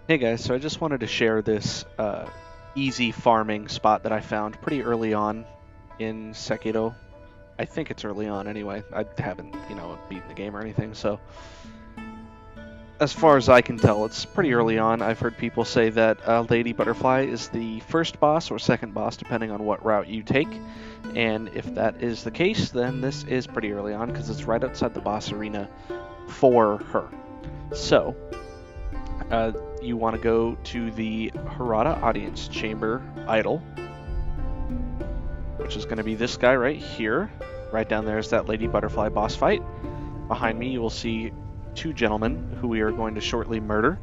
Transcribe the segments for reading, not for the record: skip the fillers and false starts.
Hey guys, so I just wanted to share this easy farming spot that I found pretty early on in Sekiro. I think it's early on anyway. I haven't, beaten the game or anything, so as far as I can tell, it's pretty early on. I've heard people say that Lady Butterfly is the first boss or second boss, depending on what route you take. And if that is the case, then this is pretty early on because it's right outside the boss arena for her. So, you want to go to the Harada Audience Chamber idol, which is going to be this guy right here. Right down there is that Lady Butterfly boss fight. Behind me, you will see two gentlemen who we are going to shortly murder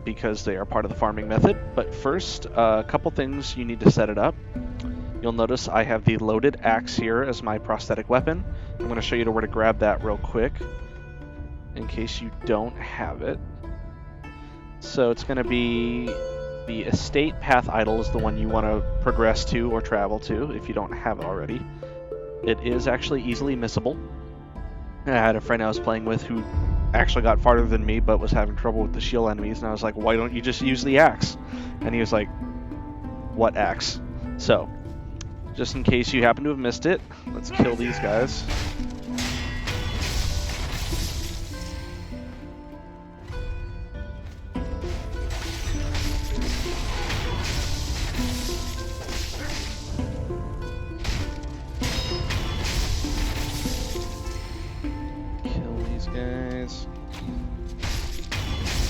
because they are part of the farming method. But first, a couple things you need to set it up. You'll notice I have the loaded axe here as my prosthetic weapon. I'm going to show you where to grab that real quick in case you don't have it. So it's going to be the estate path idol is the one you want to progress to or travel to if you don't have it already. It is actually easily missable. I had a friend I was playing with who actually got farther than me but was having trouble with the shield enemies, and I was like, why don't you just use the axe? And he was like, what axe? So, just in case you happen to have missed it, let's kill these guys.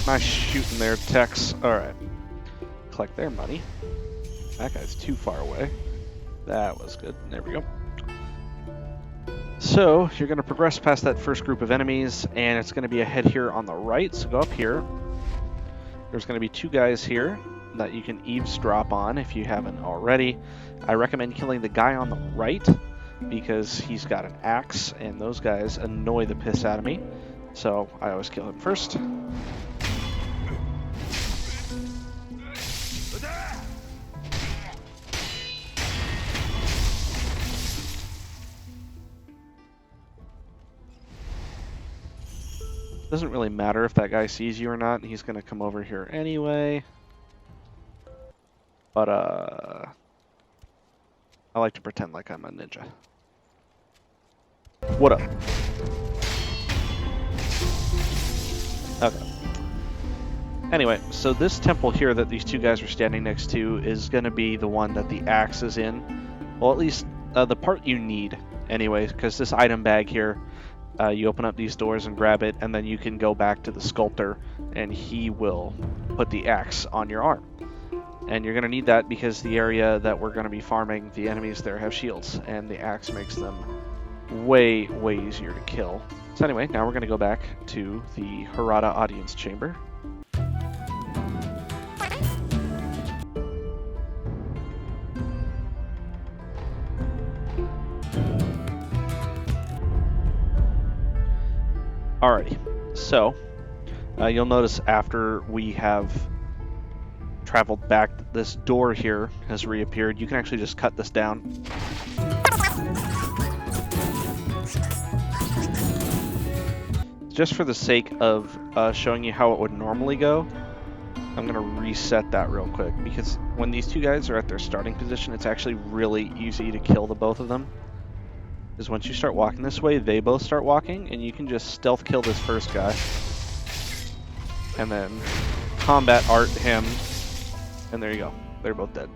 Nice shooting their techs. Alright. Collect their money. That guy's too far away. That was good. There we go. So, you're going to progress past that first group of enemies, and it's going to be ahead here on the right. So go up here. There's going to be two guys here that you can eavesdrop on if you haven't already. I recommend killing the guy on the right because he's got an axe, and those guys annoy the piss out of me. So I always kill him first. Doesn't really matter if that guy sees you or not. He's going to come over here anyway. But, I like to pretend like I'm a ninja. What up? Okay. Anyway, so this temple here that these two guys are standing next to is going to be the one that the axe is in. Well, at least the part you need anyway, because this item bag here, you open up these doors and grab it, and then you can go back to the sculptor, and he will put the axe on your arm. And you're going to need that because the area that we're going to be farming, the enemies there have shields, and the axe makes them way, way easier to kill. So anyway, now we're going to go back to the Harada Audience Chamber. Alrighty, so you'll notice after we have traveled back, this door here has reappeared. You can actually just cut this down. Just for the sake of showing you how it would normally go, I'm going to reset that real quick, because when these two guys are at their starting position, it's actually really easy to kill the both of them. Because once you start walking this way, they both start walking, and you can just stealth kill this first guy. And then combat art him, and there you go. They're both dead.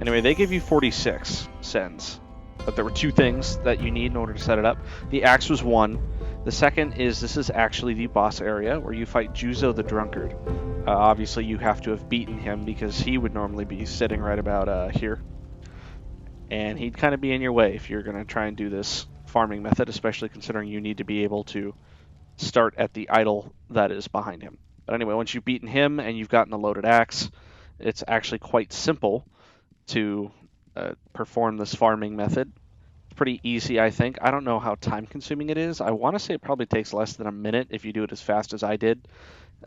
Anyway, they give you 46 sends, but there were two things that you need in order to set it up. The axe was one. The second is this is actually the boss area where you fight Gyoubu the Drunkard. Obviously, you have to have beaten him because he would normally be sitting right about here. And he'd kind of be in your way if you're going to try and do this farming method, especially considering you need to be able to start at the idol that is behind him. But anyway, once you've beaten him and you've gotten a loaded axe, it's actually quite simple to perform this farming method. It's pretty easy, I think. I don't know how time-consuming it is. I want to say it probably takes less than a minute if you do it as fast as I did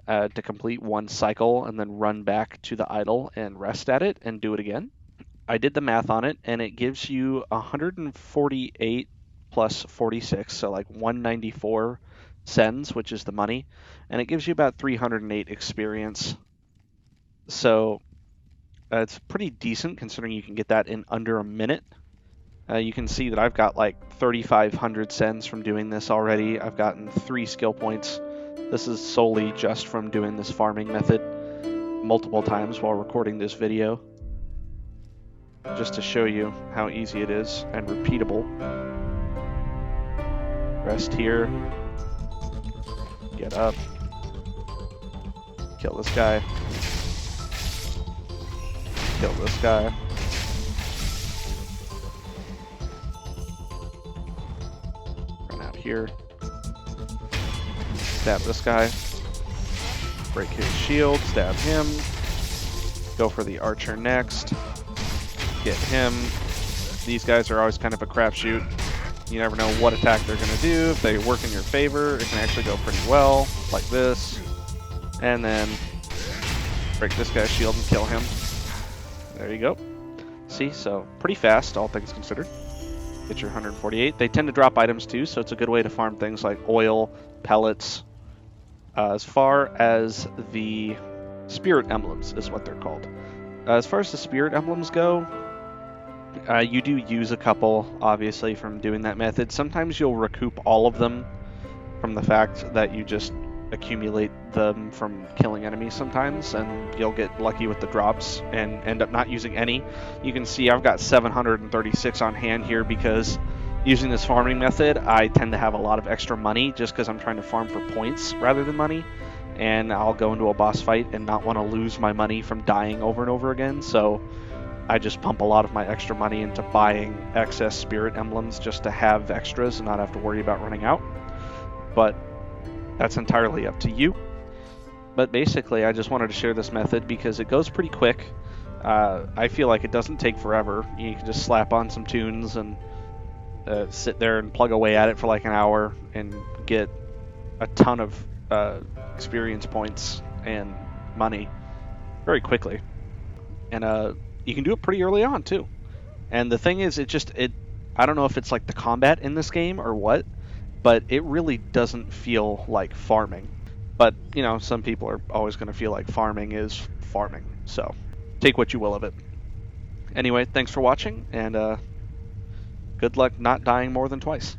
to complete one cycle and then run back to the idol and rest at it and do it again. I did the math on it, and it gives you 148 plus 46, so like 194 cents, which is the money, and it gives you about 308 experience. So it's pretty decent considering you can get that in under a minute. You can see that I've got like 3,500 cents from doing this already. I've gotten 3 skill points. This is solely just from doing this farming method multiple times while recording this video, just to show you how easy it is and repeatable. Rest here. Get up. Kill this guy. Kill this guy. Run out here. Stab this guy. Break his shield. Stab him. Go for the archer next. Get him. These guys are always kind of a crapshoot. You never know what attack they're going to do. If they work in your favor, it can actually go pretty well, like this. And then break this guy's shield and kill him. There you go. See, so pretty fast, all things considered. Get your 148. They tend to drop items too, so it's a good way to farm things like oil, pellets. As far as the spirit emblems is what they're called. As far as the spirit emblems go, you do use a couple, obviously, from doing that method. Sometimes you'll recoup all of them from the fact that you just accumulate them from killing enemies sometimes, and you'll get lucky with the drops and end up not using any. You can see I've got 736 on hand here because using this farming method, I tend to have a lot of extra money just because I'm trying to farm for points rather than money. And I'll go into a boss fight and not want to lose my money from dying over and over again, so I just pump a lot of my extra money into buying excess spirit emblems just to have extras and not have to worry about running out. But that's entirely up to you. But basically, I just wanted to share this method because it goes pretty quick. I feel like it doesn't take forever. You can just slap on some tunes and sit there and plug away at it for like an hour and get a ton of experience points and money very quickly. And you can do it pretty early on too. And the thing is, I don't know if it's like the combat in this game or what, but it really doesn't feel like farming. But, you know, some people are always going to feel like farming is farming. So take what you will of it. Anyway, thanks for watching, and good luck not dying more than twice.